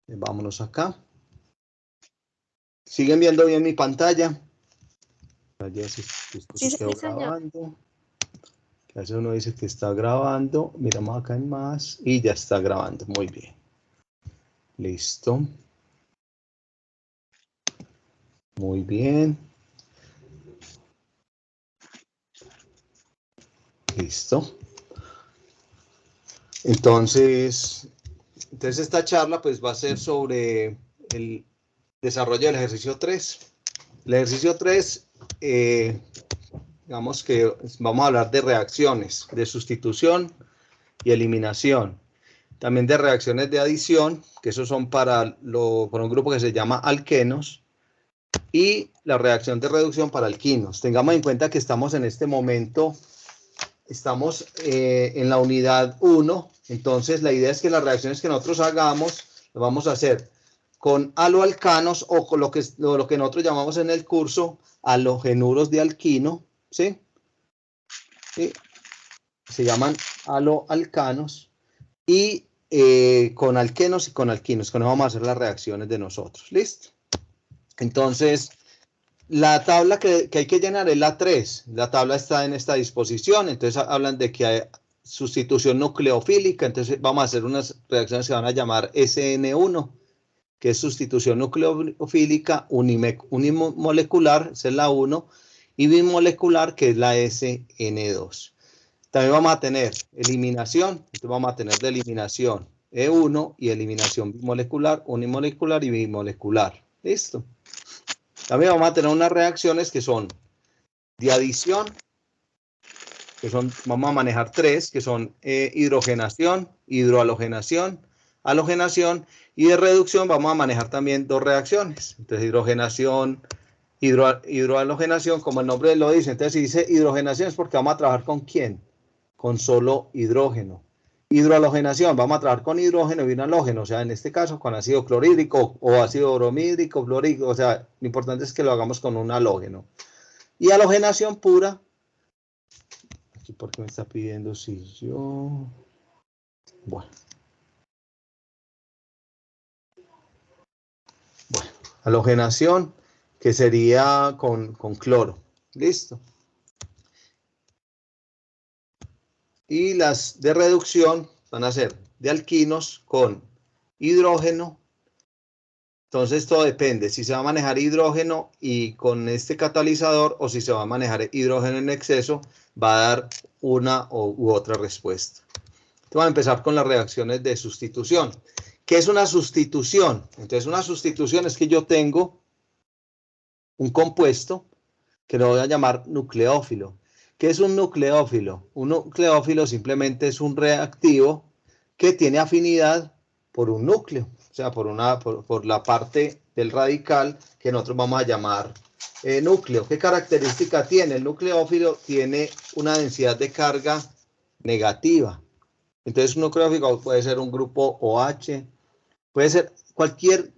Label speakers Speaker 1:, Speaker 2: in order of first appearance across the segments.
Speaker 1: Vámonos acá. ¿Siguen viendo bien mi pantalla?
Speaker 2: Sí,
Speaker 1: quedó grabando. A veces uno dice que está grabando. Miramos acá en más y ya está grabando. Muy bien. Listo. Muy bien. Listo. Entonces esta charla pues va a ser sobre el desarrollo del ejercicio 3. El ejercicio 3, digamos que vamos a hablar de reacciones, de sustitución y eliminación. También de reacciones de adición, que esos son para un grupo que se llama alquenos, y la reacción de reducción para alquinos. Tengamos en cuenta que estamos en este momento, estamos en la unidad 1, entonces la idea es que las reacciones que nosotros hagamos, las vamos a hacer con haloalcanos o con lo que nosotros llamamos en el curso halogenuros de alquino, ¿sí? ¿Sí? Se llaman haloalcanos, y con alquenos y con alquinos, con eso vamos a hacer las reacciones de nosotros, ¿listo? Entonces, la tabla que hay que llenar es la 3, la tabla está en esta disposición, entonces hablan de que hay sustitución nucleofílica, entonces vamos a hacer unas reacciones que van a llamar SN1, que es sustitución nucleofílica unimolecular, esa es la 1, y bimolecular, que es la SN2. También vamos a tener eliminación, entonces vamos a tener de eliminación E1 y eliminación bimolecular, unimolecular y bimolecular. ¿Listo? También vamos a tener unas reacciones que son de adición, que son, vamos a manejar 3, que son hidrogenación, hidrohalogenación, halogenación, y de reducción vamos a manejar también 2 reacciones. Entonces, hidrogenación, hidrohalogenación, como el nombre lo dice. Entonces, si dice hidrogenación es porque vamos a trabajar con ¿quién? Con solo hidrógeno. Hidrohalogenación, vamos a trabajar con hidrógeno y un halógeno, o sea, en este caso con ácido clorhídrico o ácido bromídrico, fluorhídrico, o sea, lo importante es que lo hagamos con un halógeno. Y halogenación pura, aquí porque me está pidiendo si yo, bueno, halogenación que sería con cloro, listo. Y las de reducción van a ser de alquinos con hidrógeno. Entonces todo depende si se va a manejar hidrógeno y con este catalizador, o si se va a manejar hidrógeno en exceso, va a dar una u otra respuesta. Entonces vamos a empezar con las reacciones de sustitución. ¿Qué es una sustitución? Entonces una sustitución es que yo tengo un compuesto que lo voy a llamar nucleófilo. ¿Qué es un nucleófilo? Un nucleófilo simplemente es un reactivo que tiene afinidad por un núcleo, o sea, por la parte del radical que nosotros vamos a llamar núcleo. ¿Qué característica tiene? El nucleófilo tiene una densidad de carga negativa. Entonces un nucleófilo puede ser un grupo OH, puede ser cualquier,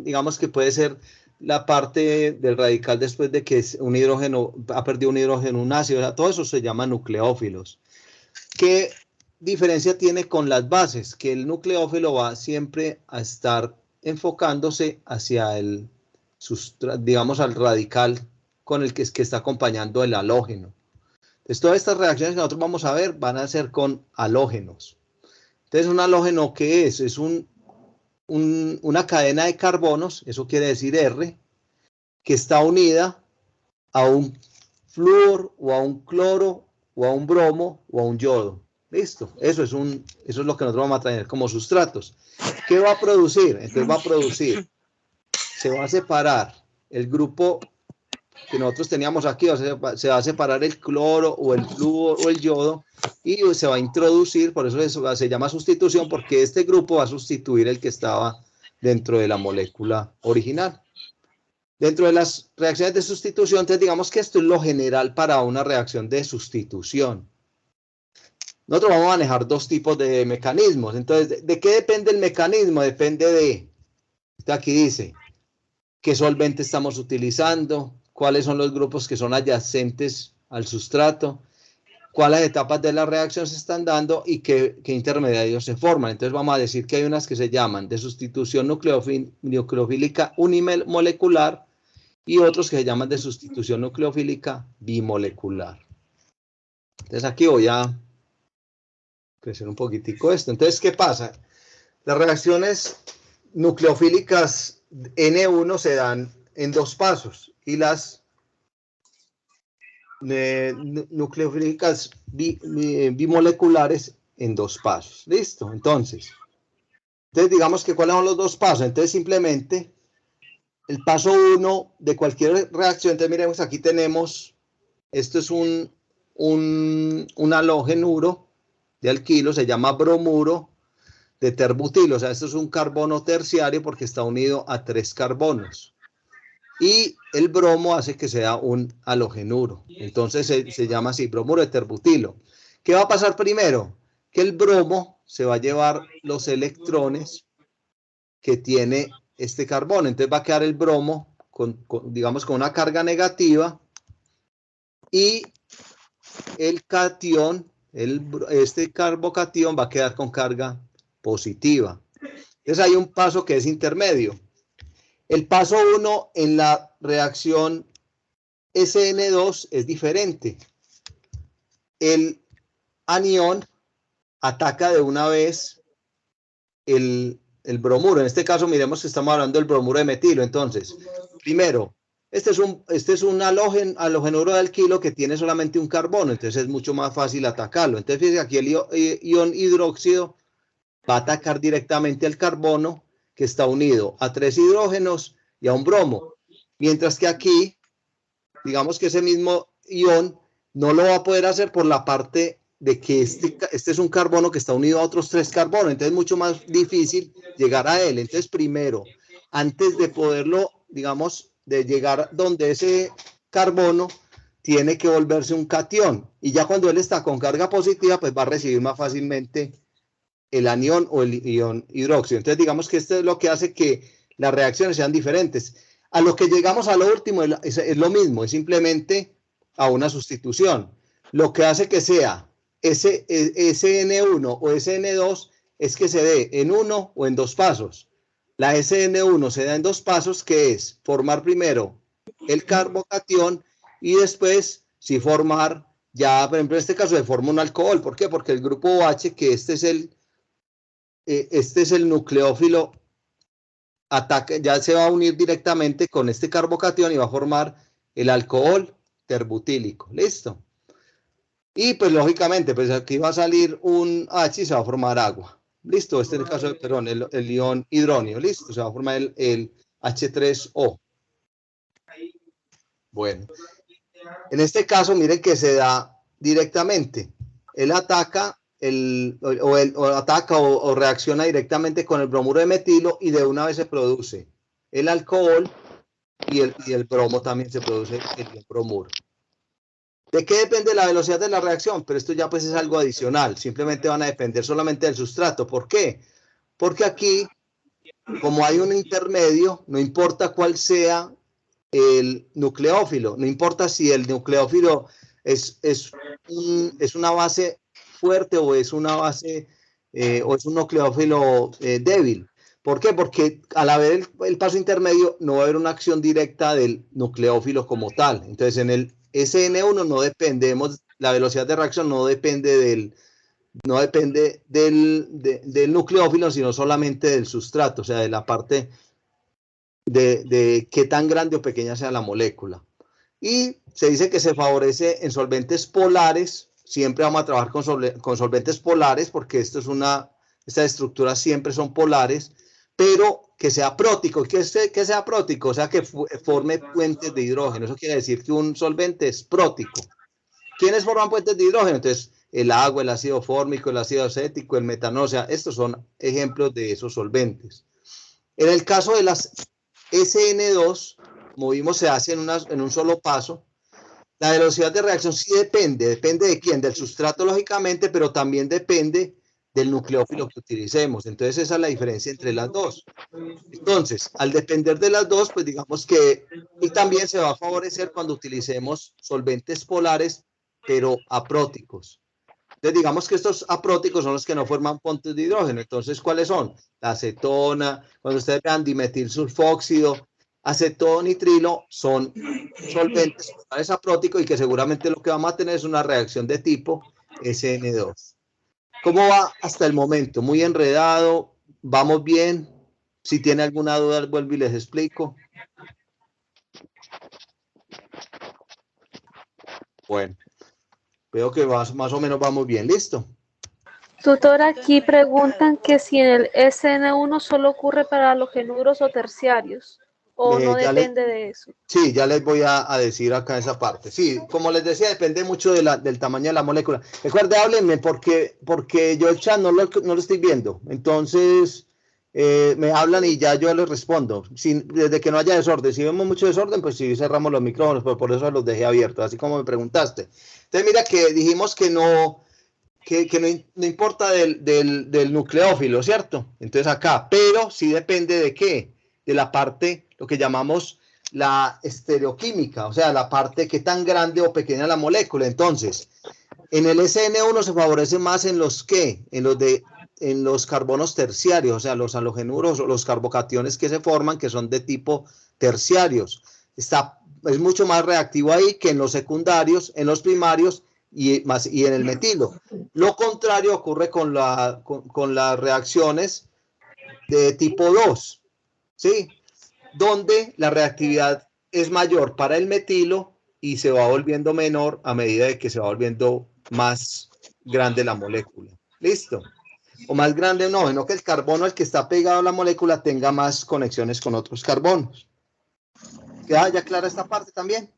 Speaker 1: digamos que puede ser la parte del radical después de que un hidrógeno ha perdido un hidrógeno, un ácido, o sea, todo eso se llama nucleófilos. ¿Qué diferencia tiene con las bases? Que el nucleófilo va siempre a estar enfocándose hacia el, digamos, al radical con el que está acompañando el halógeno. Entonces, todas estas reacciones que nosotros vamos a ver van a ser con halógenos. Entonces, un halógeno, ¿qué es? Es una cadena de carbonos, eso quiere decir R, que está unida a un flúor o a un cloro o a un bromo o a un yodo. Listo, eso es lo que nosotros vamos a tener como sustratos. ¿Qué va a producir? Entonces va a producir, se va a separar el grupo que nosotros teníamos aquí, o sea, se va a separar el cloro o el flúor o el yodo y se va a introducir, por eso se llama sustitución, porque este grupo va a sustituir el que estaba dentro de la molécula original. Dentro de las reacciones de sustitución, entonces digamos que esto es lo general para una reacción de sustitución. Nosotros vamos a manejar 2 tipos de mecanismos. Entonces, ¿de qué depende el mecanismo? Depende de, aquí dice, qué solvente estamos utilizando, cuáles son los grupos que son adyacentes al sustrato, cuáles etapas de la reacción se están dando y qué intermediarios se forman. Entonces vamos a decir que hay unas que se llaman de sustitución nucleofílica unimolecular y otros que se llaman de sustitución nucleofílica bimolecular. Entonces aquí voy a crecer un poquitico esto. Entonces, ¿qué pasa? Las reacciones nucleofílicas N1 se dan en 2 pasos y las nucleofílicas bimoleculares en 2 pasos. ¿Listo? Entonces digamos que ¿cuáles son los 2 pasos? Entonces simplemente el paso 1 de cualquier reacción, entonces miremos, aquí tenemos, esto es un halogenuro de alquilo, se llama bromuro de terbutilo, o sea, esto es un carbono terciario porque está unido a 3 carbonos. Y el bromo hace que sea un halogenuro. Entonces se llama así, bromuro de terbutilo. ¿Qué va a pasar primero? Que el bromo se va a llevar los electrones que tiene este carbono. Entonces va a quedar el bromo digamos, con una carga negativa y el catión, este carbocatión va a quedar con carga positiva. Entonces hay un paso que es intermedio. El paso 1 en la reacción SN2 es diferente. El anión ataca de una vez el bromuro. En este caso, miremos que estamos hablando del bromuro de metilo. Entonces, primero, este es un halogenuro de alquilo que tiene solamente un carbono, entonces es mucho más fácil atacarlo. Entonces, fíjense, aquí el ion hidróxido va a atacar directamente al carbono que está unido a 3 hidrógenos y a un bromo. Mientras que aquí, digamos que ese mismo ion no lo va a poder hacer por la parte de que este es un carbono que está unido a otros 3 carbonos, entonces es mucho más difícil llegar a él. Entonces, primero, antes de poderlo, digamos, de llegar donde ese carbono, tiene que volverse un catión, y ya cuando él está con carga positiva, pues va a recibir más fácilmente el anión o el ion hidróxido. Entonces, digamos que esto es lo que hace que las reacciones sean diferentes. A lo que llegamos a lo último es lo mismo, es simplemente a una sustitución. Lo que hace que sea SN1 o SN2 es que se dé en 1 o en 2 pasos. La SN1 se da en 2 pasos, que es formar primero el carbocatión y después, si formar, ya, por ejemplo, en este caso se forma un alcohol. ¿Por qué? Porque el grupo OH, que este es el nucleófilo, ya se va a unir directamente con este carbocatión y va a formar el alcohol terbutílico. ¿Listo? Y pues lógicamente, pues aquí va a salir un H y se va a formar agua. ¿Listo? Este es el caso de, perdón, el ion hidróneo. ¿Listo? Se va a formar el H3O. Bueno, en este caso, miren que se da directamente. Él ataca o reacciona directamente con el bromuro de metilo y de una vez se produce el alcohol y el bromo también se produce el bromuro. ¿De qué depende la velocidad de la reacción? Pero esto ya pues es algo adicional. Simplemente van a depender solamente del sustrato. ¿Por qué? Porque aquí, como hay un intermedio, no importa cuál sea el nucleófilo, no importa si el nucleófilo es una base fuerte o es una base o es un nucleófilo débil. ¿Por qué? Porque al haber el paso intermedio no va a haber una acción directa del nucleófilo como tal. Entonces en el SN1 no dependemos, la velocidad de reacción no depende del nucleófilo, sino solamente del sustrato, o sea, de la parte de qué tan grande o pequeña sea la molécula. Y se dice que se favorece en solventes polares. Siempre vamos a trabajar con solventes polares porque estas estructuras siempre son polares, pero que sea prótico. ¿Qué sea prótico? O sea, que forme puentes de hidrógeno. Eso quiere decir que un solvente es prótico. ¿Quiénes forman puentes de hidrógeno? Entonces, el agua, el ácido fórmico, el ácido acético, el metanol. O sea, estos son ejemplos de esos solventes. En el caso de las SN2, como vimos, se hace en un solo paso. La velocidad de reacción sí depende de quién, del sustrato lógicamente, pero también depende del nucleófilo que utilicemos. Entonces esa es la diferencia entre las dos. Entonces, al depender de las dos, pues digamos que, y también se va a favorecer cuando utilicemos solventes polares pero apróticos. Entonces, digamos que estos apróticos son los que no forman puentes de hidrógeno. Entonces, ¿cuáles son? La acetona, cuando ustedes vean dimetilsulfóxido, acetonitrilo, son solventes apróticos y que seguramente lo que vamos a tener es una reacción de tipo SN2. ¿Cómo va hasta el momento? Muy enredado, vamos bien. Si tiene alguna duda, vuelvo y les explico. Bueno, veo que más o menos vamos bien. ¿Listo?
Speaker 2: Tutor, aquí preguntan que si en el SN1 solo ocurre para halogenuros o terciarios, o no depende de eso.
Speaker 1: Sí, ya les voy a decir acá esa parte. Sí, como les decía, depende mucho del tamaño de la molécula. Recuerden, háblenme porque yo el chat no lo estoy viendo. Entonces, me hablan y ya yo les respondo. Desde que no haya desorden. Si vemos mucho desorden, pues sí cerramos los micrófonos, pero por eso los dejé abiertos, así como me preguntaste. Entonces, mira que dijimos que no importa del nucleófilo, ¿cierto? Entonces acá, pero sí depende de qué, de la parte, lo que llamamos la estereoquímica, o sea, la parte que tan grande o pequeña la molécula. Entonces, en el SN1 se favorece más en los ¿qué? En los carbonos terciarios, o sea, los halogenuros o los carbocationes que se forman, que son de tipo terciarios. Es mucho más reactivo ahí que en los secundarios, en los primarios y en el metilo. Lo contrario ocurre con las reacciones de tipo 2, ¿sí? Donde la reactividad es mayor para el metilo y se va volviendo menor a medida de que se va volviendo más grande la molécula. ¿Listo? O más grande no, sino que el carbono al que está pegado a la molécula tenga más conexiones con otros carbonos. ¿Queda ya clara esta parte también?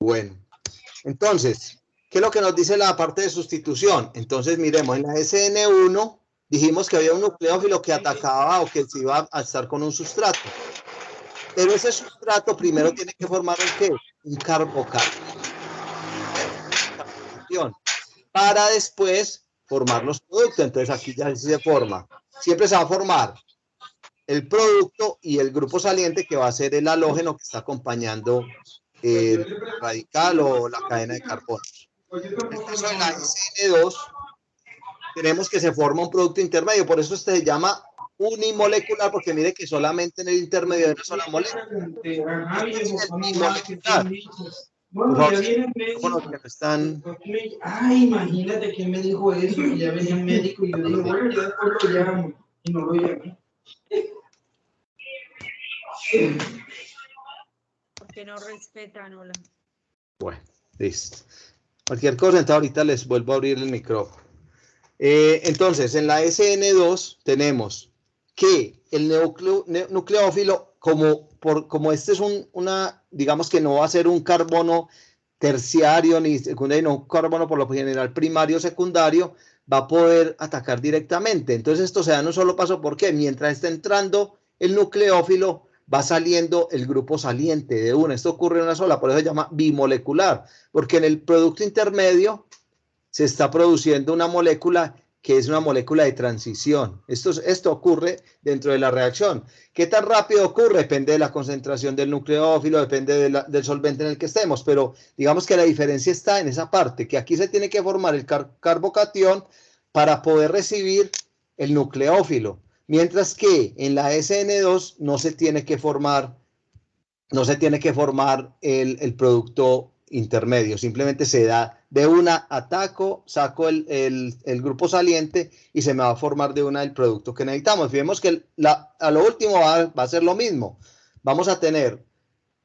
Speaker 1: Bueno, entonces, ¿qué es lo que nos dice la parte de sustitución? Entonces, miremos, en la SN1 dijimos que había un nucleófilo que atacaba o que se iba a estar con un sustrato. Pero ese sustrato primero tiene que formar un ¿qué? Un carbocatión. Para después formar los productos. Entonces aquí ya se forma. Siempre se va a formar el producto y el grupo saliente que va a ser el halógeno que está acompañando el radical o la cadena de carbonos. En el caso de la SN2, tenemos que se forma un producto intermedio. Por eso este se llama unimolecular, porque mire que solamente en el intermedio hay una sola molécula. El bimolecular. Por favor, que no están...
Speaker 3: Ay, imagínate que me dijo eso, que ya venía un médico y yo dije, bueno, yo después lo llamo y no lo llamé.
Speaker 4: Porque no respetan, hola.
Speaker 1: Bueno, listo. Cualquier cosa, entonces ahorita les vuelvo a abrir el micrófono. Entonces, en la SN2 tenemos que el nucleófilo, como este es digamos que no va a ser un carbono terciario ni secundario, no un carbono por lo general primario o secundario, va a poder atacar directamente. Entonces, esto se da en un solo paso, porque mientras está entrando el nucleófilo, va saliendo el grupo saliente de una. Esto ocurre en una sola, por eso se llama bimolecular, porque en el producto intermedio se está produciendo una molécula que es una molécula de transición. Esto ocurre dentro de la reacción. ¿Qué tan rápido ocurre? Depende de la concentración del nucleófilo, depende del solvente en el que estemos, pero digamos que la diferencia está en esa parte, que aquí se tiene que formar el carbocatión para poder recibir el nucleófilo, mientras que en la SN2 no se tiene que formar el producto intermedio, simplemente se da de una, saco el grupo saliente y se me va a formar de una el producto que necesitamos. Vemos que a lo último va a ser lo mismo. Vamos a tener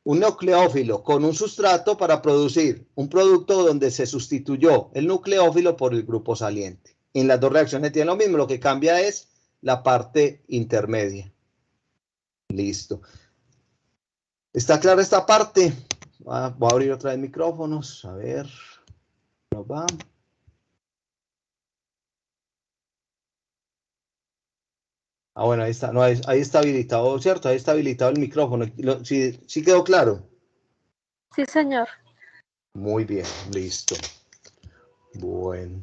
Speaker 1: un nucleófilo con un sustrato para producir un producto donde se sustituyó el nucleófilo por el grupo saliente. En las dos reacciones tiene lo mismo, lo que cambia es la parte intermedia. Listo. ¿Está clara esta parte? Voy a abrir otra vez micrófonos. A ver. ¿No va? Ah, bueno, ahí está. No, ahí está habilitado, ¿cierto? Ahí está habilitado el micrófono. ¿Sí quedó claro?
Speaker 2: Sí, señor.
Speaker 1: Muy bien, listo. Bueno.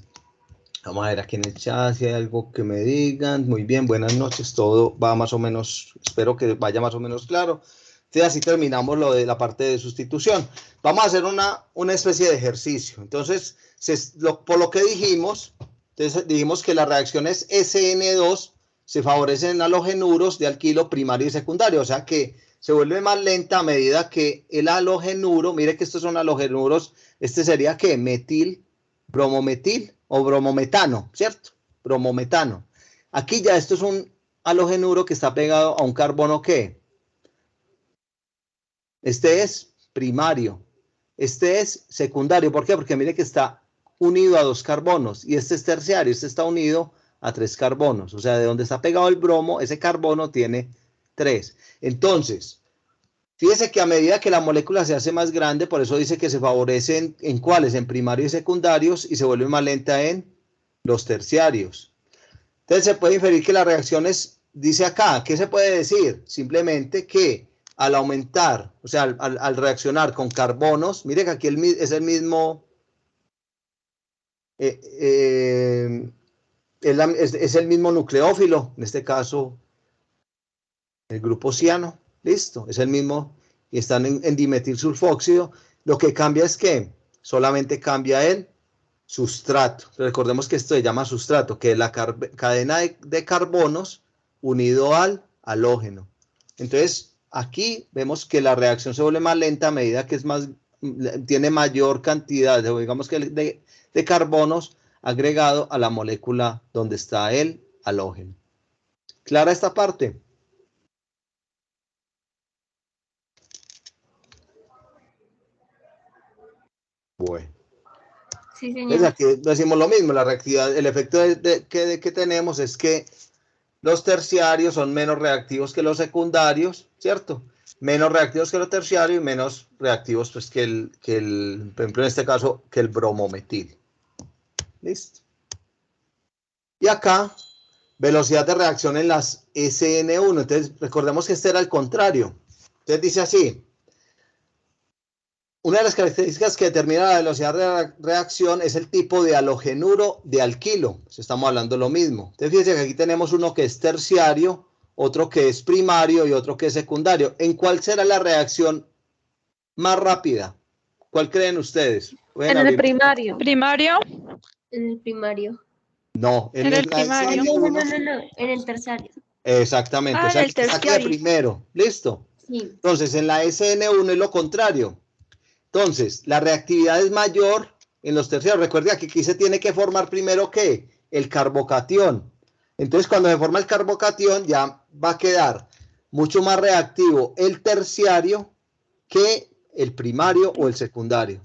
Speaker 1: Vamos a ver aquí en el chat si hay algo que me digan. Muy bien, buenas noches. Todo va más o menos, espero que vaya más o menos claro. Entonces así terminamos lo de la parte de sustitución. Vamos a hacer una especie de ejercicio. Entonces, por lo que dijimos, entonces dijimos que las reacciones SN2 se favorecen en halogenuros de alquilo primario y secundario, o sea que se vuelve más lenta a medida que el halogenuro, mire que estos son halogenuros, este sería ¿qué? Metil, bromometil o bromometano, ¿cierto? Bromometano. Aquí ya esto es un halogenuro que está pegado a un carbono ¿qué? Este es primario, este es secundario. ¿Por qué? Porque mire que está unido a 2 carbonos y este es terciario, este está unido a 3 carbonos. O sea, de donde está pegado el bromo, ese carbono tiene 3. Entonces, fíjese que a medida que la molécula se hace más grande, por eso dice que se favorece en ¿cuáles? En primarios y secundarios y se vuelve más lenta en los terciarios. Entonces se puede inferir que las reacciones, dice acá, ¿qué se puede decir? Simplemente que al aumentar, o sea, al reaccionar con carbonos, mire que aquí es el mismo, es el mismo nucleófilo, en este caso, el grupo ciano, listo, es el mismo, y están en dimetilsulfóxido. Lo que cambia es que solamente cambia el sustrato. Recordemos que esto se llama sustrato, que es la cadena de carbonos unido al halógeno. Entonces, aquí vemos que la reacción se vuelve más lenta a medida que tiene mayor cantidad, digamos que de carbonos agregado a la molécula donde está el halógeno. ¿Clara esta parte? Bueno.
Speaker 5: Sí, señor.
Speaker 1: Entonces aquí decimos lo mismo, la reactividad, el efecto que tenemos es que los terciarios son menos reactivos que los secundarios, ¿cierto? Menos reactivos que los terciarios y menos reactivos pues, que el, por ejemplo, en este caso, que el bromometil. ¿Listo? Y acá, velocidad de reacción en las SN1. Entonces, recordemos que este era el contrario. Entonces dice así. Una de las características que determina la velocidad de reacción es el tipo de halogenuro de alquilo. Estamos hablando de lo mismo. Entonces, fíjense que aquí tenemos uno que es terciario, otro que es primario y otro que es secundario. ¿En cuál será la reacción más rápida? ¿Cuál creen ustedes?
Speaker 2: En el primario.
Speaker 4: Primario.
Speaker 5: En el primario.
Speaker 1: No,
Speaker 4: En el primario.
Speaker 5: No, en el terciario.
Speaker 1: Exactamente. O sea,
Speaker 4: En el
Speaker 1: que está aquí de
Speaker 4: terciario.
Speaker 1: primero. ¿Listo?
Speaker 5: Sí.
Speaker 1: Entonces, en la SN1 es lo contrario. Entonces, la reactividad es mayor en los terciarios. Recuerda que aquí se tiene que formar primero ¿qué? El carbocatión. Entonces, cuando se forma el carbocatión, ya va a quedar mucho más reactivo el terciario que el primario o el secundario.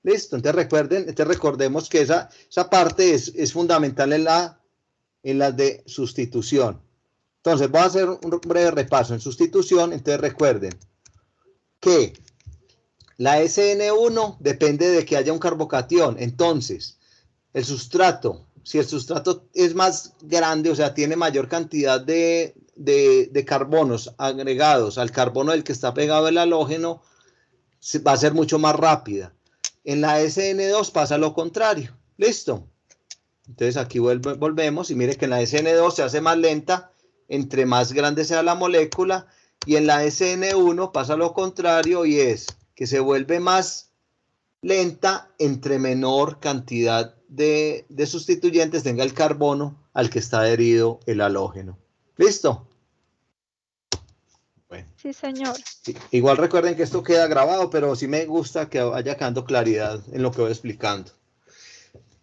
Speaker 1: ¿Listo? Entonces, recordemos que esa parte es fundamental en la de sustitución. Entonces, voy a hacer un breve repaso en sustitución. Entonces, recuerden que la SN1 depende de que haya un carbocatión. Entonces, el sustrato, si el sustrato es más grande, o sea, tiene mayor cantidad de carbonos agregados al carbono del que está pegado el halógeno, va a ser mucho más rápida. En la SN2 pasa lo contrario. ¿Listo? Entonces aquí volvemos y mire que en la SN2 se hace más lenta entre más grande sea la molécula y en la SN1 pasa lo contrario y es que se vuelve más lenta entre menor cantidad de sustituyentes tenga el carbono al que está adherido el halógeno. ¿Listo? Bueno.
Speaker 4: Sí, señor.
Speaker 1: Sí. Igual recuerden que esto queda grabado, pero sí me gusta que vaya quedando claridad en lo que voy explicando.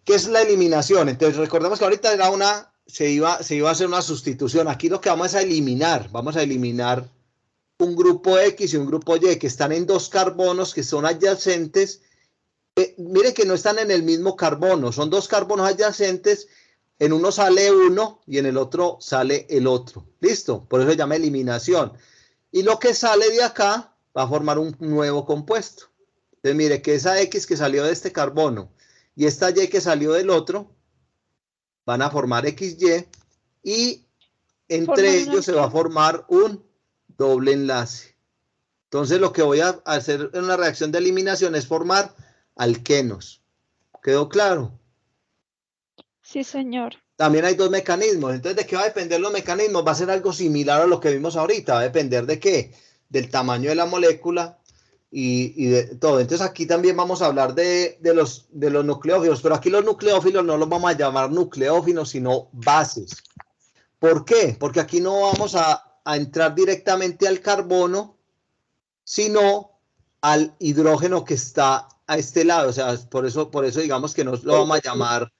Speaker 1: ¿Qué es la eliminación? Entonces recordemos que ahorita era se iba a hacer una sustitución. Aquí lo que vamos a eliminar un grupo X y un grupo Y que están en 2 carbonos que son adyacentes. Miren que no están en el mismo carbono, son 2 carbonos adyacentes, en uno sale uno y en el otro sale el otro. ¿Listo? Por eso se llama eliminación. Y lo que sale de acá va a formar un nuevo compuesto. Entonces mire que esa X que salió de este carbono y esta Y que salió del otro van a formar XY y entre ellos se va a formar un doble enlace. Entonces lo que voy a hacer en una reacción de eliminación es formar alquenos. ¿Quedó claro?
Speaker 4: Sí, señor.
Speaker 1: También hay 2 mecanismos. Entonces, ¿de qué va a depender los mecanismos? Va a ser algo similar a lo que vimos ahorita. Va a depender de qué. del tamaño de la molécula y de todo. Entonces aquí también vamos a hablar de los nucleófilos, pero aquí los nucleófilos no los vamos a llamar nucleófilos, sino bases. ¿Por qué? Porque aquí no vamos a entrar directamente al carbono, sino al hidrógeno que está a este lado. O sea, por eso digamos que no lo vamos a llamar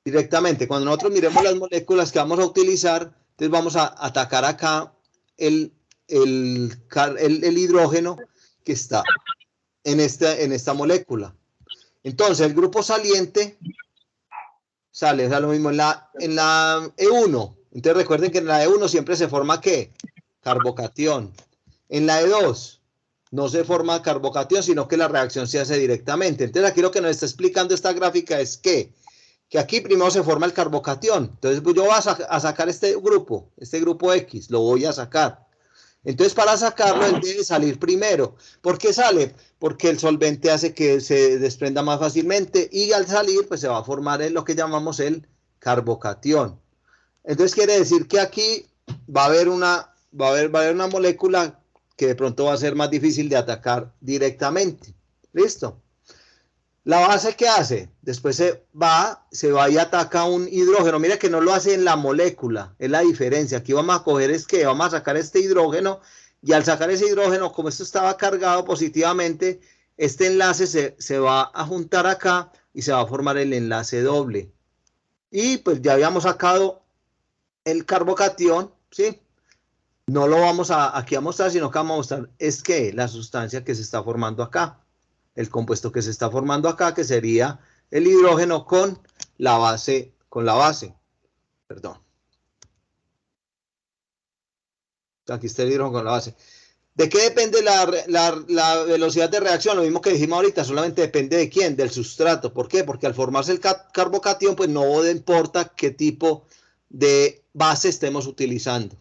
Speaker 1: directamente. Cuando nosotros miremos las moléculas que vamos a utilizar, entonces vamos a atacar acá el hidrógeno que está en esta molécula. Entonces, el grupo saliente sale, o sea, lo mismo en la E1. Entonces, recuerden que en la E1 siempre se forma, ¿qué? Carbocatión. En la E2 no se forma carbocatión, sino que la reacción se hace directamente. Entonces, aquí lo que nos está explicando esta gráfica es que aquí primero se forma el carbocatión. Entonces, pues yo voy a sacar este grupo X, lo voy a sacar. Entonces, para sacarlo, él debe salir primero. ¿Por qué sale? Porque el solvente hace que se desprenda más fácilmente y al salir, pues se va a formar lo que llamamos el carbocatión. Entonces, quiere decir que aquí va a haber una molécula que de pronto va a ser más difícil de atacar directamente. ¿Listo? ¿La base qué hace? Después se va y ataca un hidrógeno. Mira que no lo hace en la molécula, es la diferencia. Aquí vamos a coger vamos a sacar este hidrógeno y al sacar ese hidrógeno, como esto estaba cargado positivamente, este enlace se va a juntar acá y se va a formar el enlace doble. Y pues ya habíamos sacado el carbocatión, ¿sí? No lo vamos aquí a mostrar, sino que vamos a mostrar es que la sustancia que se está formando acá. El compuesto que se está formando acá, que sería el hidrógeno con la base, perdón. Aquí está el hidrógeno con la base. ¿De qué depende la velocidad de reacción? Lo mismo que dijimos ahorita, solamente depende de quién, del sustrato. ¿Por qué? Porque al formarse el carbocatión, pues no importa qué tipo de base estemos utilizando.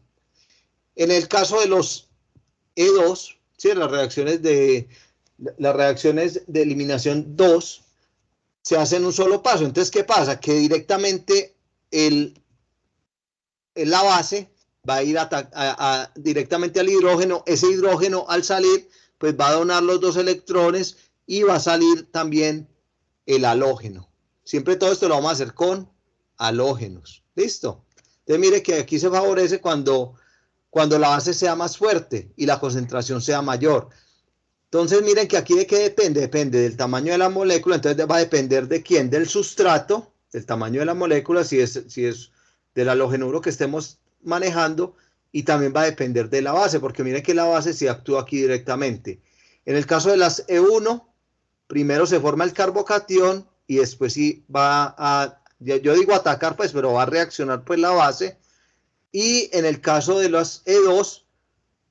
Speaker 1: En el caso de los E2, ¿sí? Las reacciones de eliminación 2 se hacen en un solo paso. Entonces, ¿qué pasa? Que directamente la base va a ir directamente al hidrógeno. Ese hidrógeno, al salir, pues va a donar los 2 electrones y va a salir también el halógeno. Siempre todo esto lo vamos a hacer con halógenos. ¿Listo? Entonces, mire que aquí se favorece cuando la base sea más fuerte y la concentración sea mayor. Entonces, miren que aquí de qué depende. Depende del tamaño de la molécula. Entonces, va a depender de quién, del sustrato, del tamaño de la molécula, si es del halogenuro que estemos manejando, y también va a depender de la base, porque miren que la base sí actúa aquí directamente. En el caso de las E1, primero se forma el carbocatión y después sí yo digo atacar, pues, pero va a reaccionar pues la base. Y en el caso de las E2,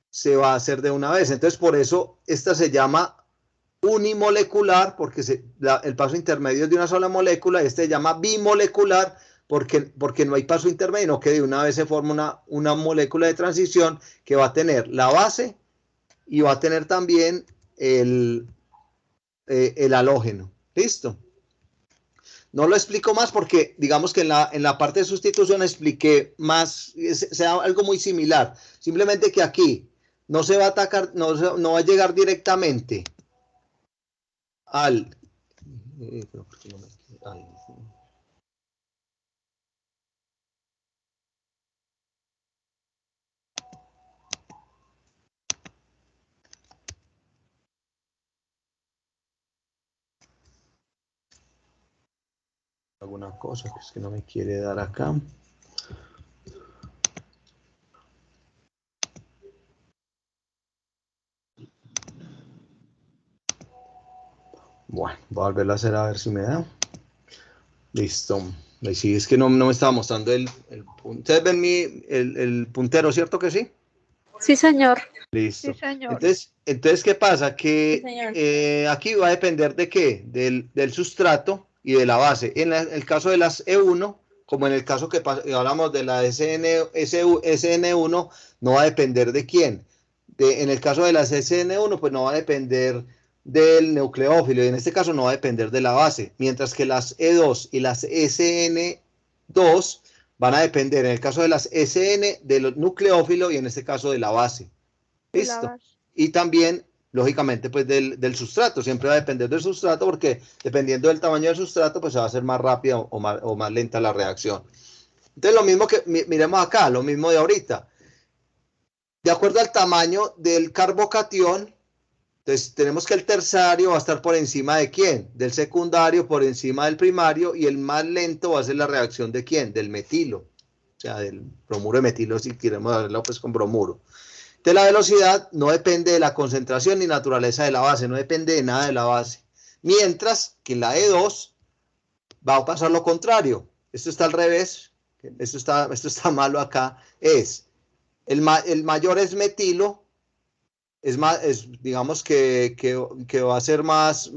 Speaker 1: se va a hacer de una vez. Entonces, por eso esta se llama unimolecular, porque el paso intermedio es de una sola molécula. Este se llama bimolecular, porque no hay paso intermedio, no que de una vez se forma una molécula de transición que va a tener la base y va a tener también el halógeno. ¿Listo? No lo explico más porque digamos que en la parte de sustitución expliqué más, sea algo muy similar. Simplemente que aquí no se va a atacar, no va a llegar directamente al... alguna cosa que es que no me quiere dar acá. Bueno, voy a volverlo a hacer a ver si me da. Listo. Sí, es que no me estaba mostrando el puntero. Ustedes ven el puntero, ¿cierto que sí?
Speaker 2: Sí, señor.
Speaker 4: Sí,
Speaker 1: Listo.
Speaker 4: señor.
Speaker 1: Entonces, ¿qué pasa? Que
Speaker 5: Sí,
Speaker 1: aquí va a depender de qué, del sustrato y de la base. En el caso de las E1, como en el caso que hablamos de la SN1, no va a depender de quién. En el caso de las SN1, pues no va a depender del nucleófilo, y en este caso no va a depender de la base, mientras que las E2 y las SN2 van a depender, en el caso de las SN, del nucleófilo y en este caso de la base.
Speaker 4: De la
Speaker 1: ¿Listo?
Speaker 4: base.
Speaker 1: y también, lógicamente, pues del sustrato. Siempre va a depender del sustrato porque dependiendo del tamaño del sustrato, pues se va a hacer más rápida o más lenta la reacción. Entonces, lo mismo que, miremos acá, lo mismo de ahorita. De acuerdo al tamaño del carbocatión, entonces tenemos que el terciario va a estar por encima de ¿quién? Del secundario por encima del primario, y el más lento va a ser la reacción de ¿quién? Del metilo, o sea, del bromuro de metilo, si queremos verlo pues con bromuro. Entonces la velocidad no depende de la concentración ni naturaleza de la base, no depende de nada de la base. Mientras que la E2 va a pasar lo contrario. Esto está al revés, esto está malo acá, es el mayor es metilo, digamos que va a ser más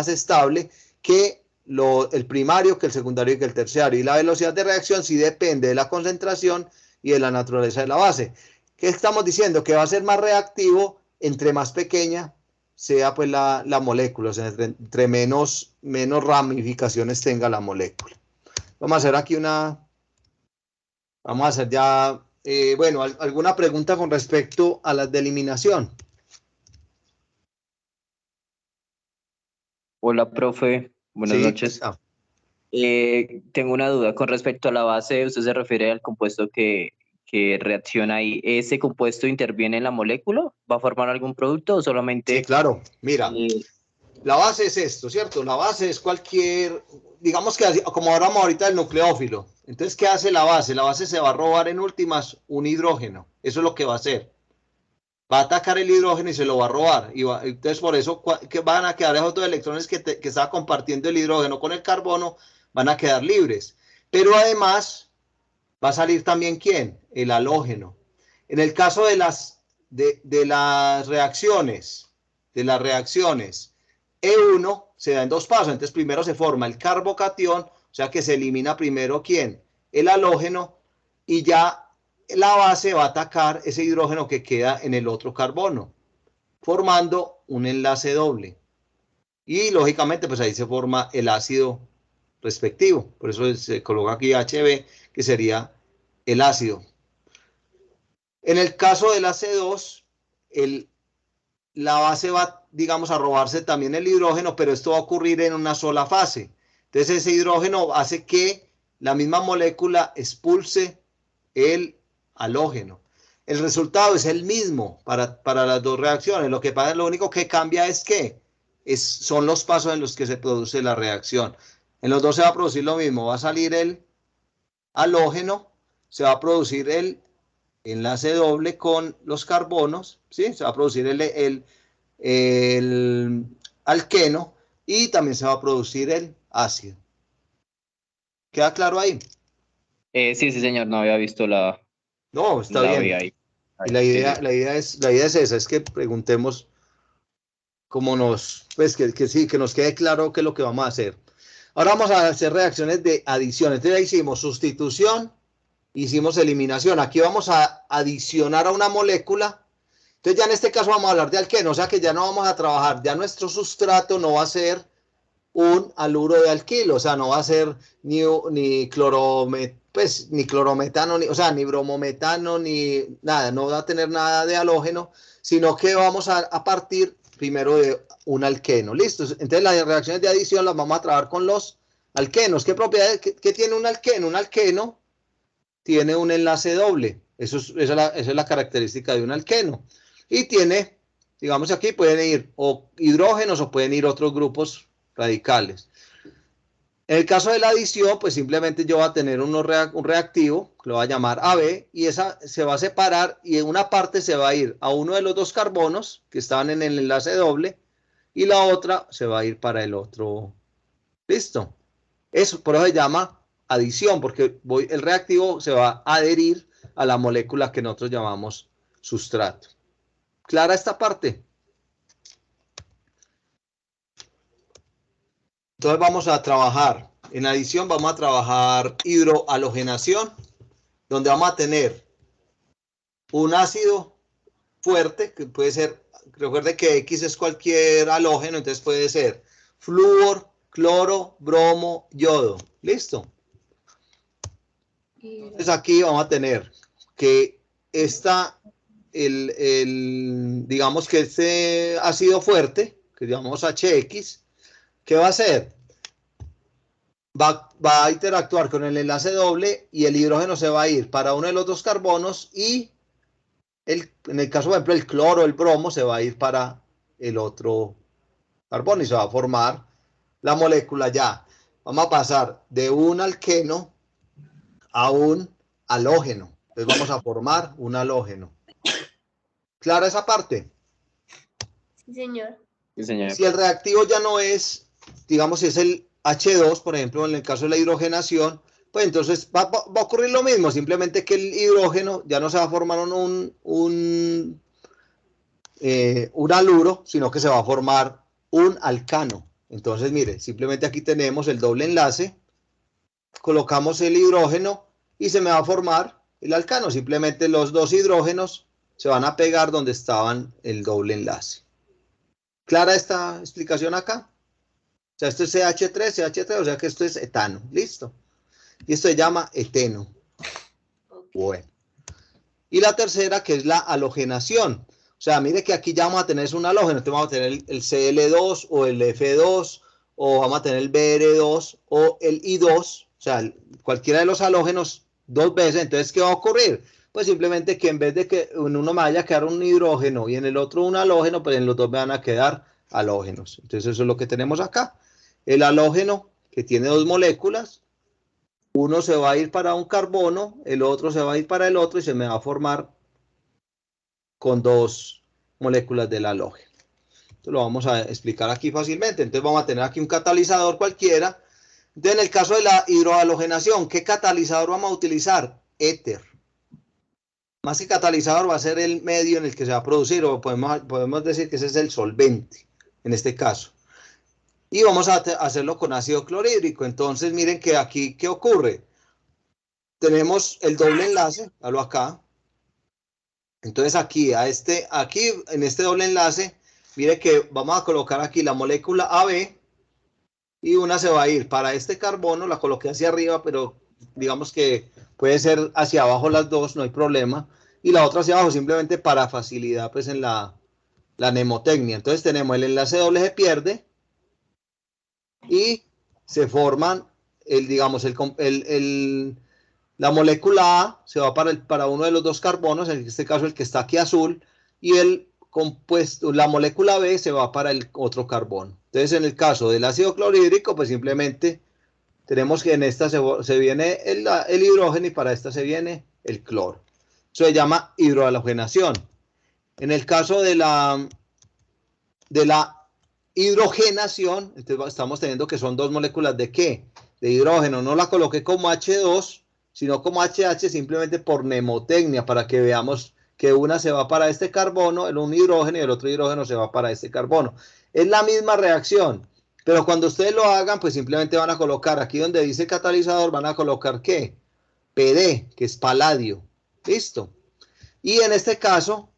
Speaker 1: estable que el primario, que el secundario y que el terciario. Y la velocidad de reacción sí depende de la concentración y de la naturaleza de la base. ¿Qué estamos diciendo? Que va a ser más reactivo entre más pequeña sea pues la molécula, o sea, entre menos ramificaciones tenga la molécula. Vamos a hacer aquí vamos a hacer ya, bueno, alguna pregunta con respecto a las de eliminación.
Speaker 6: Hola, profe. Buenas
Speaker 1: Sí,
Speaker 6: noches. Tengo una duda con respecto a la base. ¿Usted se refiere al compuesto que reacciona ahí? ¿Ese compuesto interviene en la molécula? ¿Va a formar algún producto o solamente...?
Speaker 1: Sí, claro. Mira, la base es esto, ¿cierto? La base es cualquier, digamos que como hablamos ahorita del nucleófilo. Entonces, ¿qué hace la base? La base se va a robar en últimas un hidrógeno. Eso es lo que va a hacer. Va a atacar el hidrógeno y se lo va a robar. Entonces, por eso que van a quedar esos dos electrones que está compartiendo el hidrógeno con el carbono, van a quedar libres. Pero además, va a salir también ¿quién? El halógeno. En el caso de las reacciones, E1 se da en dos pasos. Entonces, primero se forma el carbocatión, o sea que se elimina primero ¿quién? El halógeno, y ya la base va a atacar ese hidrógeno que queda en el otro carbono, formando un enlace doble. Y lógicamente, pues ahí se forma el ácido respectivo. Por eso se coloca aquí HB, que sería el ácido. En el caso de la C2, la base va, digamos, a robarse también el hidrógeno, pero esto va a ocurrir en una sola fase. Entonces ese hidrógeno hace que la misma molécula expulse el halógeno. El resultado es el mismo para las dos reacciones. Lo único que cambia es que son los pasos en los que se produce la reacción. En los dos se va a producir lo mismo. Va a salir el halógeno, se va a producir el enlace doble con los carbonos, ¿sí? Se va a producir el alqueno y también se va a producir el ácido. ¿Queda claro ahí?
Speaker 6: Sí, señor, no había visto la...
Speaker 1: No, está
Speaker 6: la
Speaker 1: bien.
Speaker 6: ahí.
Speaker 1: Y la idea es esa, es que preguntemos cómo pues que sí, que nos quede claro qué es lo que vamos a hacer. Ahora vamos a hacer reacciones de adición. Entonces ya hicimos sustitución, hicimos eliminación. Aquí vamos a adicionar a una molécula. Entonces ya en este caso vamos a hablar de alqueno, o sea que ya no vamos a trabajar, ya nuestro sustrato no va a ser un haluro de alquilo, o sea, no va a ser ni clorometano, o sea, ni bromometano, ni nada, no va a tener nada de halógeno, sino que vamos a partir primero de un alqueno. ¿Listo? Entonces las reacciones de adición las vamos a trabajar con los alquenos. ¿Qué propiedades qué tiene un alqueno? Un alqueno tiene un enlace doble. Esa es la característica de un alqueno. Y tiene, digamos aquí, pueden ir o hidrógenos o pueden ir otros grupos radicales. En el caso de la adición, pues simplemente yo voy a tener un reactivo, que lo voy a llamar AB, y esa se va a separar y en una parte se va a ir a uno de los dos carbonos que estaban en el enlace doble y la otra se va a ir para el otro. ¿Listo? Eso por eso se llama adición, porque el reactivo se va a adherir a la molécula que nosotros llamamos sustrato. ¿Clara esta parte? Entonces vamos a trabajar, en adición vamos a trabajar hidrohalogenación, donde vamos a tener un ácido fuerte, que puede ser, recuerde que X es cualquier halógeno, entonces puede ser flúor, cloro, bromo, yodo. ¿Listo? Entonces aquí vamos a tener que esta digamos que este ácido fuerte, que llamamos HX, ¿qué va a hacer? Va a interactuar con el enlace doble y el hidrógeno se va a ir para uno de los dos carbonos y en el caso, por ejemplo, el cloro, el bromo, se va a ir para el otro carbono y se va a formar la molécula ya. Vamos a pasar de un alqueno a un halógeno. Entonces vamos a formar un halógeno. ¿Clara esa parte?
Speaker 5: Sí, señor.
Speaker 6: Sí, señor.
Speaker 1: Si el reactivo ya no es, digamos, si es el H2, por ejemplo, en el caso de la hidrogenación, pues entonces va a ocurrir lo mismo, simplemente que el hidrógeno ya no se va a formar un haluro, sino que se va a formar un alcano. Entonces, mire, simplemente aquí tenemos el doble enlace, colocamos el hidrógeno y se me va a formar el alcano. Simplemente los dos hidrógenos se van a pegar donde estaban el doble enlace. ¿Clara esta explicación acá? O sea, esto es CH3, o sea que esto es etano. Listo. Y esto se llama eteno. Bueno. Y la tercera, que es la halogenación. O sea, mire que aquí ya vamos a tener un halógeno. Entonces vamos a tener el Cl2 o el F2, o vamos a tener el Br2 o el I2. O sea, cualquiera de los halógenos dos veces. Entonces, ¿qué va a ocurrir? Pues simplemente que en vez de que en uno me vaya a quedar un hidrógeno y en el otro un halógeno, pues en los dos me van a quedar halógenos. Entonces, eso es lo que tenemos acá. El halógeno, que tiene dos moléculas, uno se va a ir para un carbono, el otro se va a ir para el otro y se me va a formar con dos moléculas del halógeno. Esto lo vamos a explicar aquí fácilmente. Entonces vamos a tener aquí un catalizador cualquiera. Entonces en el caso de la hidrohalogenación, ¿qué catalizador vamos a utilizar? Éter. Más que catalizador va a ser el medio en el que se va a producir, o podemos decir que ese es el solvente, en este caso. Y vamos a hacerlo con ácido clorhídrico. Entonces miren que aquí, ¿qué ocurre? Tenemos el doble enlace, hablo acá. Entonces aquí, en este doble enlace, mire que vamos a colocar aquí la molécula AB y una se va a ir para este carbono, la coloqué hacia arriba, pero digamos que puede ser hacia abajo las dos, no hay problema, y la otra hacia abajo simplemente para facilidad pues en la mnemotecnia. Entonces tenemos el enlace doble se pierde y se forman, la molécula A se va para uno de los dos carbonos, en este caso el que está aquí azul, y el compuesto, la molécula B se va para el otro carbono. Entonces, en el caso del ácido clorhídrico, pues simplemente tenemos que en esta se viene el hidrógeno y para esta se viene el cloro. Eso se llama hidrohalogenación. En el caso de la hidrogenación, entonces estamos teniendo que son dos moléculas de ¿qué? De hidrógeno. No la coloqué como H2, sino como HH simplemente por mnemotecnia, para que veamos que una se va para este carbono, un hidrógeno, y el otro hidrógeno se va para este carbono. Es la misma reacción, pero cuando ustedes lo hagan, pues simplemente van a colocar, aquí donde dice catalizador, van a colocar ¿qué? PD, que es paladio. ¿Listo? Y en este caso,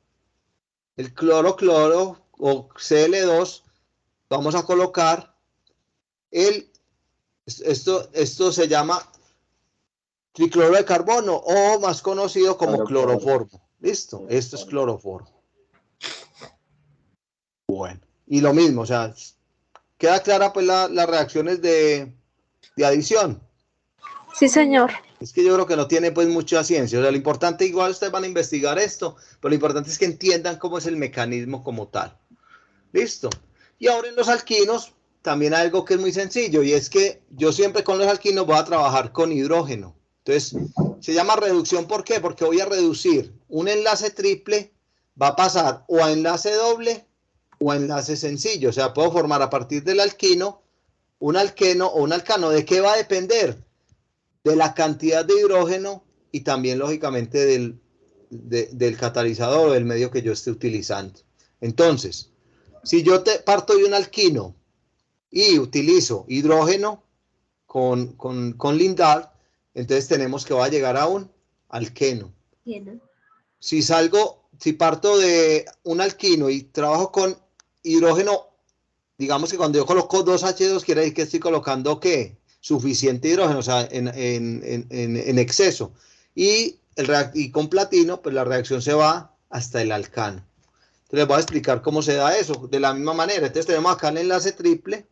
Speaker 1: el cloro o Cl2, vamos a colocar esto se llama tricloro de carbono, o más conocido como cloroformo. ¿Listo? Esto es cloroformo. Bueno, y lo mismo, o sea, queda clara pues las reacciones de adición.
Speaker 2: Sí, señor.
Speaker 1: Es que yo creo que no tiene pues mucha ciencia. O sea, lo importante, igual ustedes van a investigar esto, pero lo importante es que entiendan cómo es el mecanismo como tal. ¿Listo? Y ahora en los alquinos, también hay algo que es muy sencillo, y es que yo siempre con los alquinos voy a trabajar con hidrógeno. Entonces, se llama reducción, ¿por qué? Porque voy a reducir un enlace triple, va a pasar o a enlace doble o a enlace sencillo. O sea, puedo formar a partir del alquino un alqueno o un alcano. ¿De qué va a depender? De la cantidad de hidrógeno y también, lógicamente, del catalizador o del medio que yo esté utilizando. Entonces, si yo parto de un alquino y utilizo hidrógeno con Lindard, entonces tenemos que va a llegar a un alqueno.
Speaker 5: Bien.
Speaker 1: Si parto de un alquino y trabajo con hidrógeno, digamos que cuando yo coloco 2H2 quiere decir que estoy colocando ¿qué? Suficiente hidrógeno, o sea, en exceso. Y con platino, pues la reacción se va hasta el alcano. Entonces les voy a explicar cómo se da eso, de la misma manera. Entonces tenemos acá el enlace triple,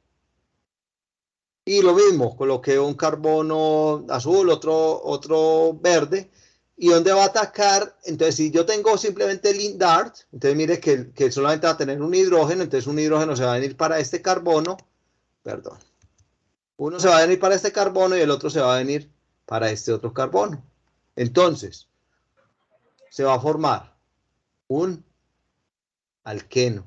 Speaker 1: y lo mismo, coloqué un carbono azul, otro verde, y ¿dónde va a atacar? Entonces si yo tengo simplemente el link Dart, entonces mire que solamente va a tener un hidrógeno, entonces un hidrógeno se va a venir para este carbono, perdón, uno se va a venir para este carbono y el otro se va a venir para este otro carbono. Entonces, se va a formar un alqueno.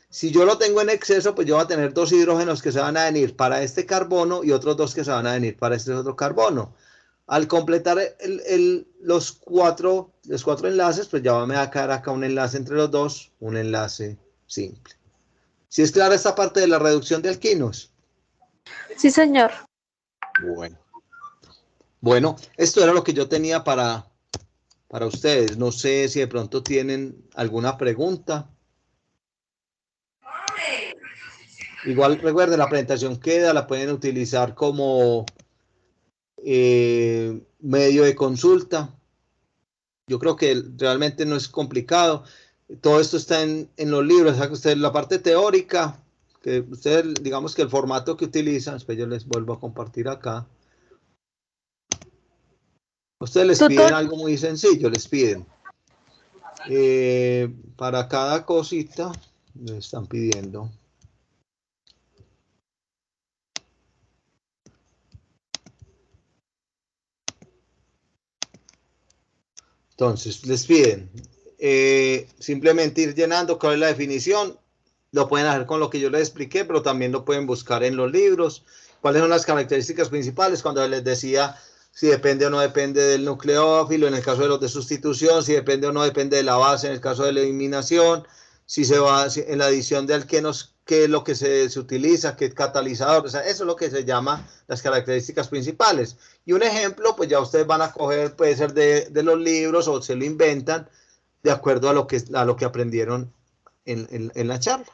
Speaker 1: Si yo lo tengo en exceso, pues yo voy a tener dos hidrógenos que se van a venir para este carbono y otros dos que se van a venir para este otro carbono. Al completar los cuatro enlaces, pues ya me va a quedar acá un enlace entre los dos, un enlace simple. ¿Sí es clara esta parte de la reducción de alquinos?
Speaker 2: Sí, señor.
Speaker 1: Bueno, esto era lo que yo tenía para ustedes. No sé si de pronto tienen alguna pregunta. Igual recuerden, la presentación queda, la pueden utilizar como medio de consulta. Yo creo que realmente no es complicado. Todo esto está en los libros. O sea, que ustedes, la parte teórica, que ustedes, digamos que el formato que utilizan, después yo les vuelvo a compartir acá. Ustedes les piden algo muy sencillo, les piden para cada cosita, le están pidiendo. Entonces, les piden simplemente ir llenando cuál es la definición. Lo pueden hacer con lo que yo les expliqué, pero también lo pueden buscar en los libros. ¿Cuáles son las características principales? Cuando les decía si depende o no depende del nucleófilo, en el caso de los de sustitución, si depende o no depende de la base, en el caso de la eliminación, si se va en la adición de alquenos, qué es lo que se utiliza, qué catalizador, o sea, eso es lo que se llama las características principales. Y un ejemplo, pues ya ustedes van a coger, puede ser de los libros o se lo inventan de acuerdo a lo que aprendieron en la charla.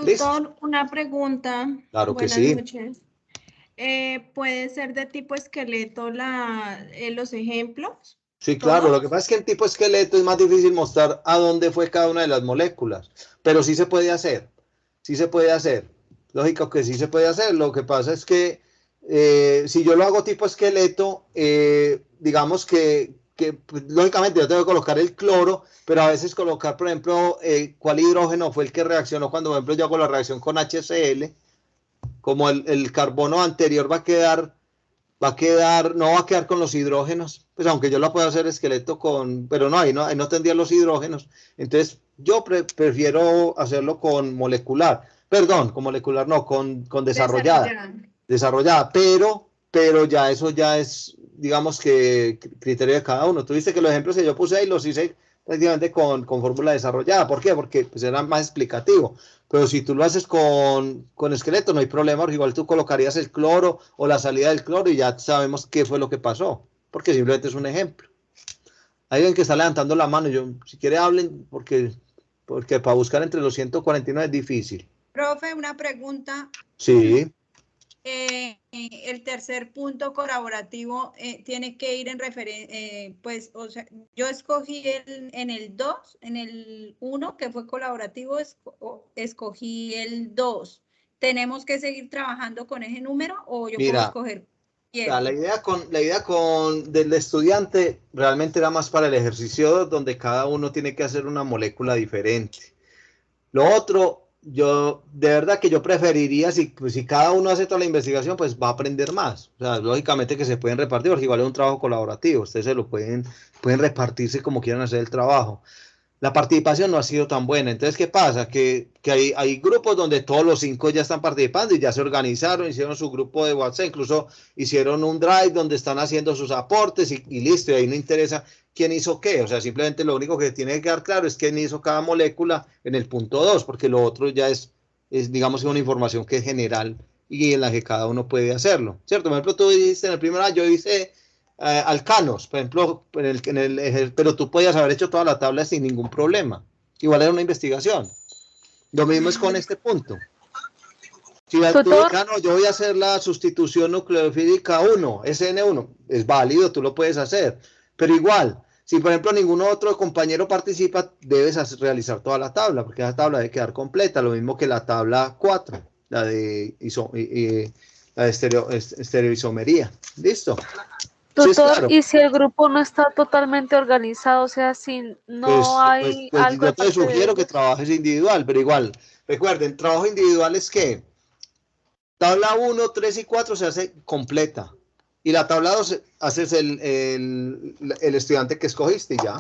Speaker 1: ¿Listo?
Speaker 7: Tutor, una pregunta.
Speaker 1: Claro que
Speaker 7: Buenas
Speaker 1: sí.
Speaker 7: noches. ¿Puede ser de tipo esqueleto los ejemplos?
Speaker 1: Sí, claro.
Speaker 7: ¿Todos?
Speaker 1: Lo que pasa es que en tipo esqueleto es más difícil mostrar a dónde fue cada una de las moléculas, pero sí se puede hacer. Sí se puede hacer. Lógico que sí se puede hacer. Lo que pasa es que si yo lo hago tipo esqueleto, digamos que pues, lógicamente yo tengo que colocar el cloro, pero a veces colocar, por ejemplo, cuál hidrógeno fue el que reaccionó cuando, por ejemplo, yo hago la reacción con HCl, como el carbono anterior va a quedar, no va a quedar con los hidrógenos, pues aunque yo lo pueda hacer esqueleto pero ahí no tendría los hidrógenos, entonces yo prefiero hacerlo con molecular, perdón, con molecular no, con desarrollada, pero eso ya es, digamos que criterio de cada uno. Tú viste que los ejemplos que yo puse ahí los hice prácticamente con fórmula desarrollada. ¿Por qué? Porque pues era más explicativo. Pero si tú lo haces con esqueleto, no hay problema, porque igual tú colocarías el cloro o la salida del cloro y ya sabemos qué fue lo que pasó, porque simplemente es un ejemplo. Hay alguien que está levantando la mano, si quiere hablen, porque para buscar entre los 149 es difícil.
Speaker 7: Profe, una pregunta.
Speaker 1: Sí.
Speaker 7: El tercer punto colaborativo tiene que ir en referencia, pues, o sea, yo escogí en el 2, en el 1 que fue colaborativo, escogí el 2. ¿Tenemos que seguir trabajando con ese número o yo puedo escoger?
Speaker 1: La idea del estudiante realmente era más para el ejercicio donde cada uno tiene que hacer una molécula diferente. Lo otro, de verdad que yo preferiría, si cada uno hace toda la investigación, pues va a aprender más. O sea, lógicamente que se pueden repartir, porque igual es un trabajo colaborativo. Ustedes se lo pueden repartirse como quieran hacer el trabajo. La participación no ha sido tan buena. Entonces, ¿qué pasa? Que hay grupos donde todos los 5 ya están participando y ya se organizaron, hicieron su grupo de WhatsApp, incluso hicieron un drive donde están haciendo sus aportes y listo, y ahí no interesa quién hizo qué. O sea, simplemente lo único que tiene que quedar claro es quién hizo cada molécula en el punto 2, porque lo otro ya es digamos, una información que es general y en la que cada uno puede hacerlo. ¿Cierto? Por ejemplo, tú dijiste en el primer año, yo hice alcanos, por ejemplo, pero tú podías haber hecho toda la tabla sin ningún problema. Igual era una investigación. Lo mismo es con este punto. Si tú dices, no, yo voy a hacer la sustitución nucleofílica 1, SN1, es válido, tú lo puedes hacer. Pero igual, Si, por ejemplo, ningún otro compañero participa, debes realizar toda la tabla, porque esa tabla debe quedar completa, lo mismo que la tabla 4, la de, la de estereoisomería. ¿Listo? ¿Sí es
Speaker 2: Tutor,
Speaker 1: claro?
Speaker 2: y si el grupo no está totalmente organizado, o sea, si no hay algo
Speaker 1: Yo
Speaker 2: de
Speaker 1: te
Speaker 2: parte de
Speaker 1: sugiero que
Speaker 2: ellos.
Speaker 1: trabajes individual, pero igual, recuerden, trabajo individual es que tabla 1, 3 y 4 se hace completa. Y la tabla 2 haces el estudiante que escogiste y ya.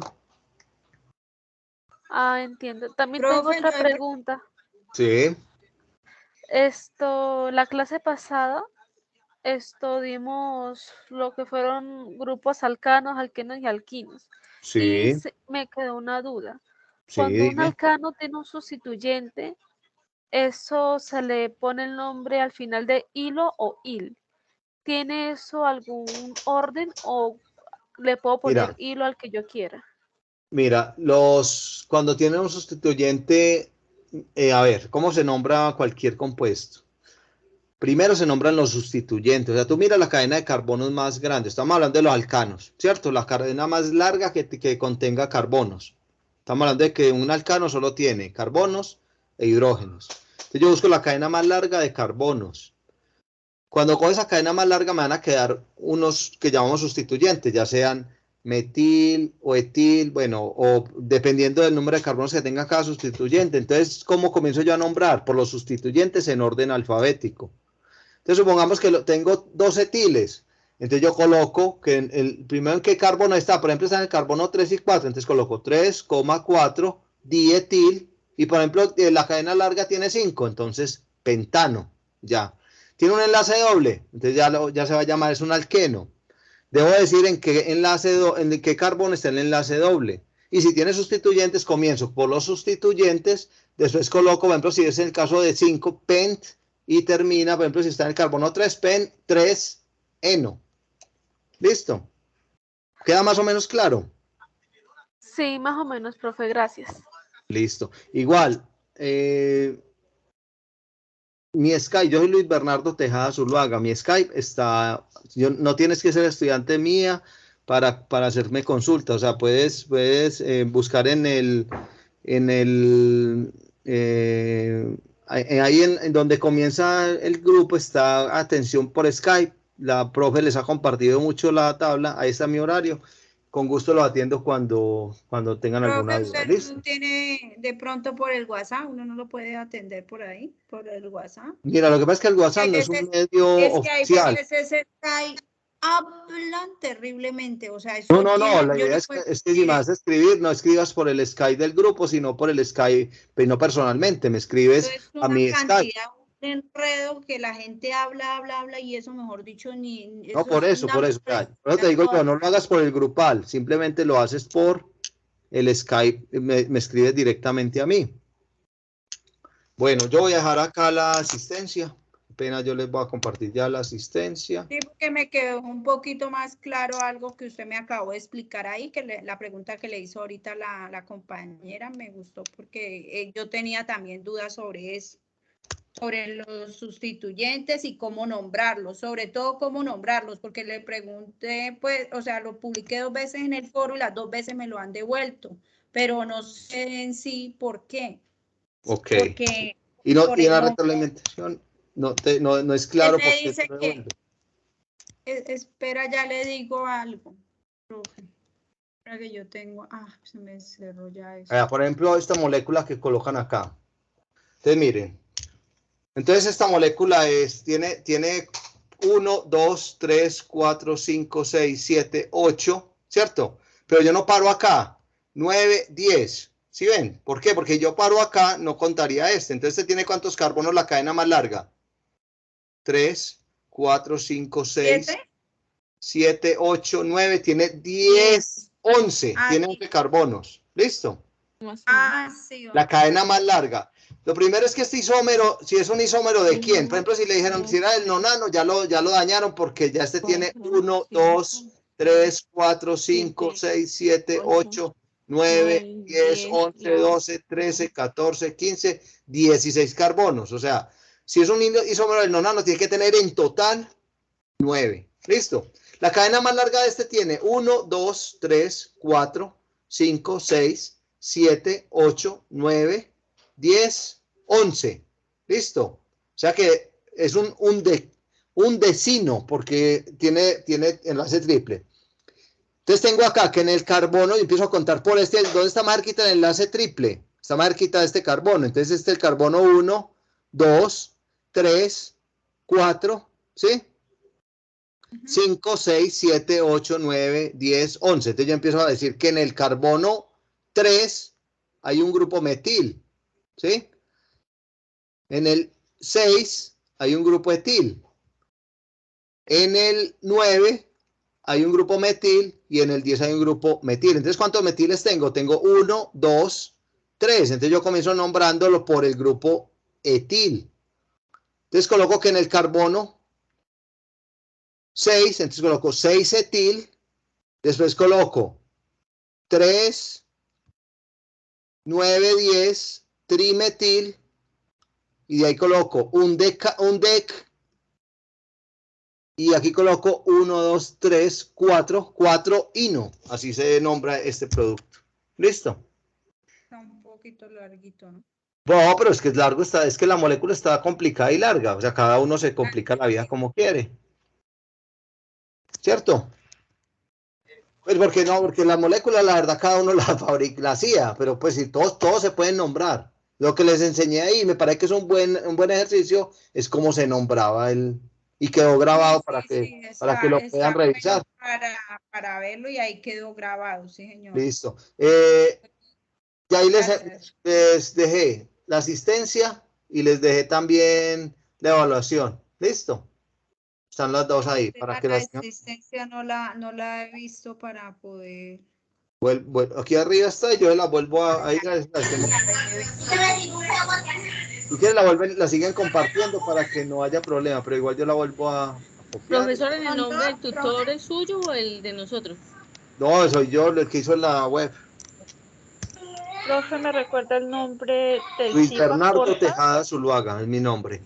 Speaker 2: Ah, entiendo. También tengo
Speaker 7: Profe,
Speaker 2: otra pregunta.
Speaker 1: Sí.
Speaker 2: La clase pasada, dimos lo que fueron grupos alcanos, alquenos y alquinos. Y
Speaker 1: Sí,
Speaker 2: me quedó una duda.
Speaker 1: sí,
Speaker 2: Cuando un
Speaker 1: dime.
Speaker 2: alcano tiene un sustituyente, ¿eso se le pone el nombre al final de hilo o il? ¿Tiene eso algún orden o le puedo poner
Speaker 1: Mira,
Speaker 2: hilo al que yo quiera?
Speaker 1: cuando tienen un sustituyente, a ver, ¿cómo se nombra cualquier compuesto? Primero se nombran los sustituyentes, o sea, tú miras la cadena de carbonos más grande, estamos hablando de los alcanos, ¿cierto? La cadena más larga que contenga carbonos. Estamos hablando de que un alcano solo tiene carbonos e hidrógenos. Entonces yo busco la cadena más larga de carbonos. Cuando cojo esa cadena más larga me van a quedar unos que llamamos sustituyentes, ya sean metil o etil, bueno, o dependiendo del número de carbonos que tenga cada sustituyente. Entonces, ¿cómo comienzo yo a nombrar? Por los sustituyentes en orden alfabético. Entonces, supongamos que tengo 2 etiles. Entonces, yo coloco que el primero en qué carbono está. Por ejemplo, está en el carbono 3 y 4. Entonces, coloco 3,4 dietil. Y, por ejemplo, la cadena larga tiene 5. Entonces, pentano. Ya. Tiene un enlace doble. Entonces, ya se va a llamar, es un alqueno. Debo decir en qué carbono está el enlace doble. Y si tiene sustituyentes, comienzo por los sustituyentes. Después coloco, por ejemplo, si es el caso de 5, pent, y termina, por ejemplo, si está en el carbono 3, pen, 3, eno. ¿Listo? ¿Queda más o menos claro?
Speaker 2: Sí, más o menos, profe, gracias.
Speaker 1: Listo. Igual, mi Skype, yo soy Luis Bernardo Tejada Zuluaga, mi Skype está, no tienes que ser estudiante mía para hacerme consulta, o sea, puedes buscar ahí en donde comienza el grupo está atención por Skype, la profe les ha compartido mucho la tabla, ahí está mi horario, con gusto lo atiendo cuando tengan alguna
Speaker 7: profe,
Speaker 1: duda,
Speaker 7: usted
Speaker 1: ¿listo?
Speaker 7: no tiene de pronto por el WhatsApp, uno no lo puede atender por ahí, por el WhatsApp.
Speaker 1: Mira, lo que pasa es que el WhatsApp no es un medio
Speaker 7: Es que hay
Speaker 1: oficial.
Speaker 7: veces que hablan terriblemente, o sea,
Speaker 1: No,
Speaker 7: eso
Speaker 1: no, no,
Speaker 7: llena,
Speaker 1: la
Speaker 7: yo
Speaker 1: idea
Speaker 7: le
Speaker 1: es que,
Speaker 7: puedo
Speaker 1: si me
Speaker 7: decir,
Speaker 1: vas a escribir, no escribas por el Skype del grupo, sino por el Skype, pero no personalmente, me escribes
Speaker 7: es
Speaker 1: a
Speaker 7: una
Speaker 1: mi Skype.
Speaker 7: cantidad, un enredo que la gente habla y eso, mejor dicho,
Speaker 1: No,
Speaker 7: eso es una
Speaker 1: por eso te digo yo, no lo hagas por el grupal, simplemente lo haces por el Skype, me escribes directamente a mí. Bueno, yo voy a dejar acá la asistencia, apenas yo les voy a compartir ya la asistencia.
Speaker 7: Sí, porque me quedó un poquito más claro algo que usted me acabó de explicar ahí, que la pregunta que le hizo ahorita la compañera me gustó porque yo tenía también dudas sobre eso, sobre los sustituyentes y cómo nombrarlos, sobre todo cómo nombrarlos, porque le pregunté, pues, o sea, lo publiqué 2 veces en el foro y las 2 veces me lo han devuelto, pero no sé en sí por qué.
Speaker 1: Ok.
Speaker 7: Porque,
Speaker 1: Y
Speaker 7: por
Speaker 1: en la
Speaker 7: ejemplo,
Speaker 1: retroalimentación no es
Speaker 7: él
Speaker 1: claro
Speaker 7: me
Speaker 1: por qué te
Speaker 7: dice que,
Speaker 1: revuelve.
Speaker 7: espera, ya le digo algo, profe. Que yo tengo, se me cerró ya eso.
Speaker 1: Por ejemplo, esta molécula que colocan acá. Entonces, miren. Entonces, esta molécula tiene 1, 2, 3, 4, 5, 6, 7, 8, ¿cierto? Pero yo no paro acá. 9, 10. ¿Sí ven? ¿Por qué? Porque yo paro acá, no contaría este. Entonces, ¿tiene cuántos carbonos la cadena más larga? 3, 4, 5, 6, 7, 8, 9. Tiene 10. 11, tiene 11 carbonos. ¿Listo?
Speaker 7: Sí.
Speaker 1: La cadena más larga. Lo primero es que este isómero, si es un isómero de quién, por ejemplo, si le dijeron si era el nonano, ya lo dañaron porque ya este tiene 1, 2, 3, 4, 5, 6, 7, 8, 9, 10, 11, 12, 13, 14, 15, 16 carbonos. O sea, si es un isómero del nonano, tiene que tener en total 9. ¿Listo? La cadena más larga de este tiene 1, 2, 3, 4, 5, 6, 7, 8, 9, 10, 11. ¿Listo? O sea que es un decino porque tiene enlace triple. Entonces tengo acá que en el carbono, y empiezo a contar por este, ¿dónde está más cerquita el enlace triple? Está más cerquita de este carbono. Entonces este es el carbono 1, 2, 3, 4, ¿sí? 5, 6, 7, 8, 9, 10, 11. Entonces yo empiezo a decir que en el carbono 3 hay un grupo metil, ¿sí? En el 6 hay un grupo etil. En el 9 hay un grupo metil y en el 10 hay un grupo metil. Entonces, ¿cuántos metiles tengo? Tengo 1, 2, 3. Entonces yo comienzo nombrándolo por el grupo etil. Entonces coloco que en el carbono 6, entonces coloco 6 etil, después coloco 3, 9, 10, trimetil, y de ahí coloco un dec, y aquí coloco 1, 2, 3, 4 ino. Así se nombra este producto. ¿Listo?
Speaker 7: Está un poquito larguito, ¿no?
Speaker 1: No, pero es que es largo, es que la molécula está complicada y larga. O sea, cada uno se complica la vida como quiere. ¿Cierto? Pues porque no, porque las moléculas, la verdad, cada uno las fabrica, la hacía, pero pues si todos se pueden nombrar. Lo que les enseñé ahí, me parece que es un buen ejercicio, es cómo se nombraba y quedó grabado para que lo puedan revisar.
Speaker 7: Bueno para verlo y ahí quedó grabado, sí, señor.
Speaker 1: Listo. Y ahí
Speaker 7: Gracias.
Speaker 1: les dejé la asistencia y les dejé también la evaluación. ¿Listo? Están las dos ahí para que
Speaker 7: La
Speaker 1: las...
Speaker 7: asistencia no la he visto para poder.
Speaker 1: Aquí arriba está y yo la vuelvo a... Ahí si quieren la siguen compartiendo para que no haya problema, pero igual yo la vuelvo a copiar.
Speaker 8: Profesor, ¿en el nombre del tutor es suyo o el de nosotros?
Speaker 1: No, soy yo el que hizo la web.
Speaker 4: Profe, ¿me recuerda el nombre del
Speaker 1: Luis
Speaker 4: CIPA,
Speaker 1: Bernardo
Speaker 4: porfa?
Speaker 1: Tejada Zuluaga, es mi nombre.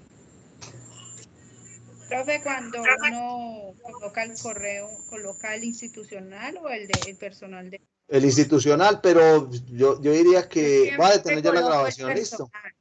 Speaker 7: Profe, cuando uno coloca el correo, ¿coloca el institucional o el personal de?
Speaker 1: El institucional, pero yo diría que...
Speaker 7: Siempre
Speaker 1: Va a detener ya la
Speaker 7: coloco el
Speaker 1: grabación, listo.
Speaker 7: personal.